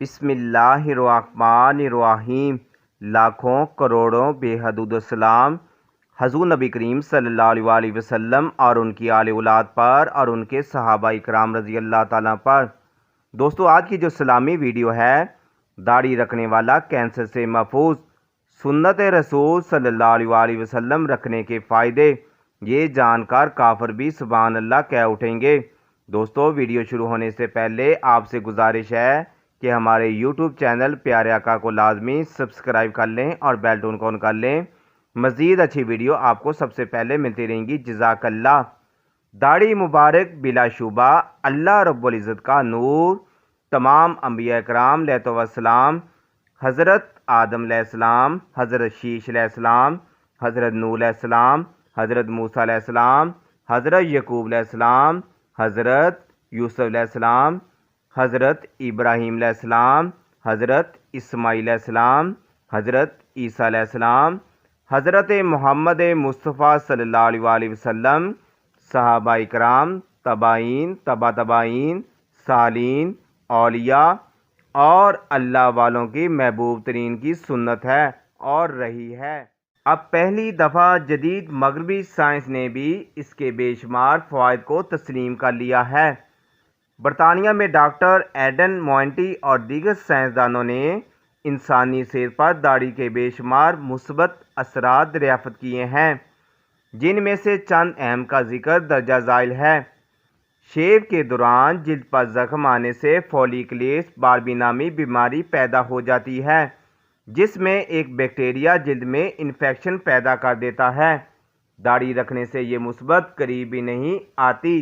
بسم اللہ الرحمن الرحیم۔ لاکھوں کروڑوں بے حدود السلام حضور نبی کریم صلی اللہ علیہ وسلم اور ان کی آل اولاد پر اور ان کے صحابہ اکرام رضی اللہ تعالیٰ پر۔ دوستو، آج کی جو اسلامی ویڈیو ہے، داڑھی رکھنے والا کینسر سے محفوظ، سنت رسول صلی اللہ علیہ وسلم رکھنے کے فائدے، یہ جان کر کافر بھی سبحان اللہ کہہ اٹھیں گے۔ دوستو، ویڈیو شروع ہونے سے پہلے آپ سے گزارش ہے کہ ہمارے یوٹیوب چینل پیارے آقا کو لازمی سبسکرائب کر لیں اور بیل ٹون کو آن کر لیں۔ مزید اچھی ویڈیو آپ کو سب سے پہلے ملتی رہیں گی۔ جزاک اللہ۔ داڑھی مبارک بلا شبہ اللہ رب العزت کا نور، تمام انبیاء کرام علیہ السلام، حضرت آدم علیہ السلام، حضرت شیش علیہ السلام، حضرت نوح علیہ السلام، حضرت موسیٰ علیہ السلام، حضرت یعقوب علیہ السلام، حضرت یوسف علیہ السلام، حضرت ابراہیم علیہ السلام، حضرت اسماعیل علیہ السلام، حضرت عیسیٰ علیہ السلام، حضرت محمد مصطفیٰ صلی اللہ علیہ وسلم، صحابہ اکرام، تابعین، تبع تابعین، صالحین، اولیاء اور اللہ والوں کی محبوب ترین کی سنت ہے اور رہی ہے۔ اب پہلی دفعہ جدید مغربی سائنس نے بھی اس کے بے شمار فوائد کو تسلیم کر لیا ہے۔ برطانیہ میں ڈاکٹر ایڈن مونٹی اور دیگر سائنسدانوں نے انسانی صحت پر داڑھی کے بے شمار مثبت اثرات دریافت کیے ہیں، جن میں سے چند اہم کا ذکر درجہ ذیل ہے۔ شیو کے دوران جلد پر زخم آنے سے فولیکلیس باربی نامی بیماری پیدا ہو جاتی ہے، جس میں ایک بیکٹیریا جلد میں انفیکشن پیدا کر دیتا ہے۔ داڑھی رکھنے سے یہ مثبت قریب بھی نہیں آتی۔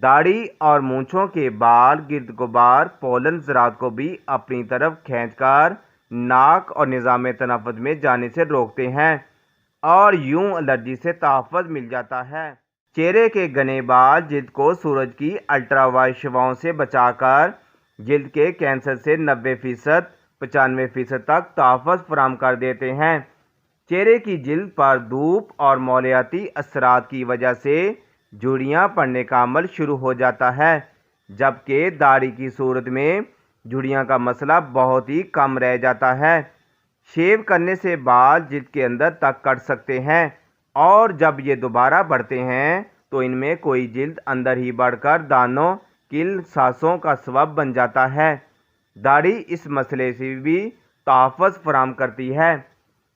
داڑھی اور مونچھوں کے بال گرد غبار پولن ذرات کو بھی اپنی طرف کھینچ کر ناک اور نظام تنفس میں جانے سے روکتے ہیں اور یوں الرجی سے تحفظ مل جاتا ہے۔ چہرے کے گھنے بال جلد کو سورج کی الٹرا وائلٹ شعاؤں سے بچا کر جلد کے کینسر سے 90%، 95% تک تحفظ فراہم کر دیتے ہیں۔ چہرے کی جلد پر دھوپ اور مالیاتی اثرات کی وجہ سے جھریاں پڑنے کا عمل شروع ہو جاتا ہے، جبکہ داڑھی کی صورت میں جھریاں کا مسئلہ بہت ہی کم رہ جاتا ہے۔ شیو کرنے سے بال جلد کے اندر تک کٹ سکتے ہیں اور جب یہ دوبارہ بڑھتے ہیں تو ان میں کوئی جلد اندر ہی بڑھ کر دانوں، کل، سانسوں کا سبب بن جاتا ہے۔ داڑھی اس مسئلے سے بھی تحفظ فراہم کرتی ہے۔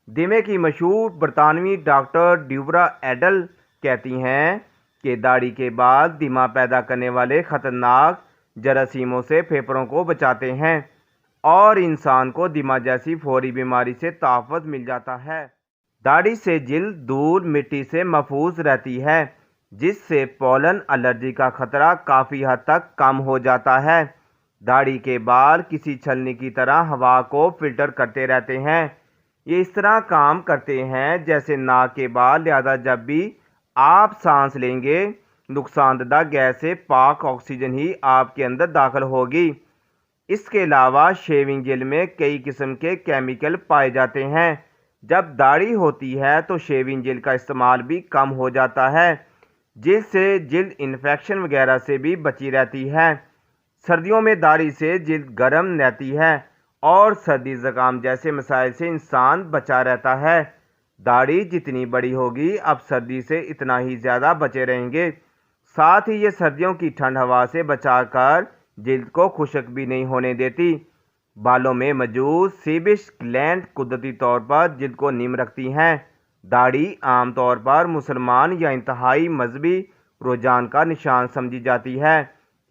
دمے کی مشہور برطانوی ڈاکٹر ڈیبرا ایڈل کہتی ہیں کہ داڑھی کے بال دمہ پیدا کرنے والے خطرناک جراثیموں سے پھیپھڑوں کو بچاتے ہیں اور انسان کو دمہ جیسی فوری بیماری سے تحفظ مل جاتا ہے۔ داڑھی سے جلد دھول مٹی سے محفوظ رہتی ہے، جس سے پولن الرجی کا خطرہ کافی حد تک کم ہو جاتا ہے۔ داڑھی کے بال کسی چھلنی کی طرح ہوا کو فلٹر کرتے رہتے ہیں۔ یہ اس طرح کام کرتے ہیں جیسے ناک کے بال، لہذا جب بھی آپ سانس لیں گے، نقصان دہ گیس سے پاک آکسیجن ہی آپ کے اندر داخل ہوگی۔ اس کے علاوہ شیونگ جیل میں کئی قسم کے کیمیکل پائے جاتے ہیں۔ جب داڑھی ہوتی ہے تو شیونگ جیل کا استعمال بھی کم ہو جاتا ہے، جس سے جلد انفیکشن وغیرہ سے بھی بچی رہتی ہے۔ سردیوں میں داڑھی سے جلد گرم رہتی ہے اور سردی زکام جیسے مسائل سے انسان بچا رہتا ہے۔ داڑھی جتنی بڑی ہوگی، اب سردی سے اتنا ہی زیادہ بچے رہیں گے۔ ساتھ ہی یہ سردیوں کی ٹھنڈ ہوا سے بچا کر جلد کو خشک بھی نہیں ہونے دیتی۔ بالوں میں موجود سیبس گلینڈ قدرتی طور پر جلد کو نم رکھتی ہیں۔ داڑھی عام طور پر مسلمان یا انتہائی مذہبی رجحان کا نشان سمجھی جاتی ہے،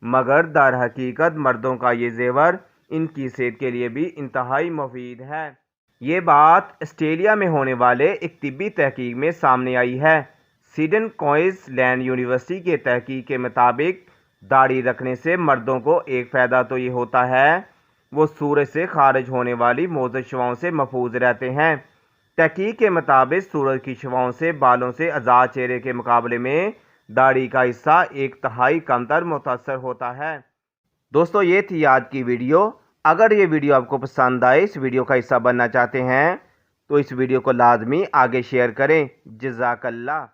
مگر در حقیقت مردوں کا یہ زیور ان کی صحت کے لیے بھی انتہائی مفید ہے۔ یہ بات آسٹریلیا میں ہونے والے ایک طبی تحقیق میں سامنے آئی ہے۔ سیڈن کوئنز لینڈ یونیورسٹی کے تحقیق کے مطابق داڑھی رکھنے سے مردوں کو ایک فائدہ تو یہ ہوتا ہے، وہ سورج سے خارج ہونے والی مضر شعاؤں سے محفوظ رہتے ہیں۔ تحقیق کے مطابق سورج کی شعاؤں سے بالوں سے آزاد چہرے کے مقابلے میں داڑھی کا حصہ 1/3 کم تر متاثر ہوتا ہے۔ دوستو، یہ تھی آج کی ویڈیو۔ اگر یہ ویڈیو آپ کو پسند آئے، اس ویڈیو کا حصہ بننا چاہتے ہیں تو اس ویڈیو کو لازمی آگے شیئر کریں۔ جزاک اللہ۔